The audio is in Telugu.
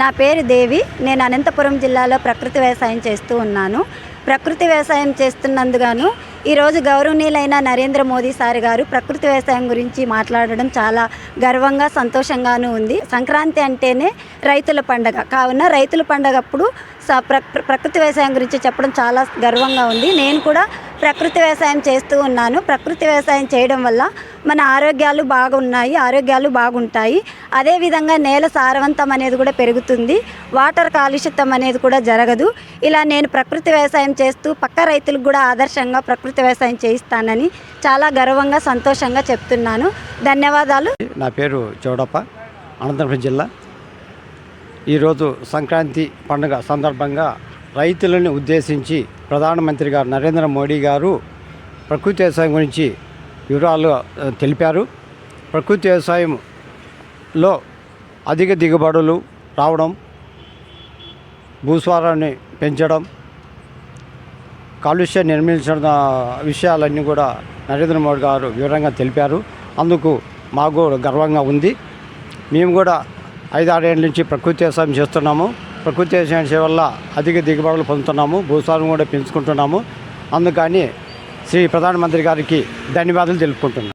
నా పేరు దేవి. నేను అనంతపురం జిల్లాలో ప్రకృతి వ్యవసాయం చేస్తూ ఉన్నాను. ప్రకృతి వ్యవసాయం చేస్తున్నందుగాను ఈరోజు గౌరవనీయులైన నరేంద్ర మోదీ సార్ గారు ప్రకృతి వ్యవసాయం గురించి మాట్లాడడం చాలా గర్వంగా సంతోషంగానూ ఉంది. సంక్రాంతి అంటేనే రైతుల పండగ కావున రైతుల పండగ అప్పుడు ప్రకృతి వ్యవసాయం గురించి చెప్పడం చాలా గర్వంగా ఉంది. నేను కూడా ప్రకృతి వ్యవసాయం చేస్తూ ఉన్నాను. ప్రకృతి వ్యవసాయం చేయడం వల్ల మన ఆరోగ్యాలు బాగుంటాయి. అదేవిధంగా నేల సారవంతం అనేది కూడా పెరుగుతుంది. వాటర్ కాలుష్యం అనేది కూడా జరగదు. ఇలా నేను ప్రకృతి వ్యవసాయం చేస్తూ పక్క రైతులకు కూడా ఆదర్శంగా ప్రకృతి వ్యవసాయం చేయిస్తానని చాలా గర్వంగా సంతోషంగా చెప్తున్నాను. ధన్యవాదాలు. నా పేరు చౌడప్ప, అనంతపురం జిల్లా. ఈరోజు సంక్రాంతి పండుగ సందర్భంగా రైతులను ఉద్దేశించి ప్రధానమంత్రి గారు నరేంద్ర మోడీ గారు ప్రకృతి వ్యవసాయం గురించి వివరాలు తెలిపారు. ప్రకృతి వ్యవసాయంలో అధిక దిగుబడులు రావడం, భూస్వారాన్ని పెంచడం, కాలుష్యం నిర్మించడం విషయాలన్నీ కూడా నరేంద్ర మోడీ గారు వివరంగా తెలిపారు. అందుకు మాకు గర్వంగా ఉంది. మేము కూడా 5-6 ఏళ్ళ నుంచి ప్రకృతి వ్యవసాయం చేస్తున్నాము. ప్రకృతి వ్యవసాయం చేయడం వల్ల అధిక దిగుబడులు పొందుతున్నాము, భూస్వారం కూడా పెంచుకుంటున్నాము. అందుకని శ్రీ ప్రధానమంత్రి గారికి ధన్యవాదాలు తెలుపుకుంటున్నాను.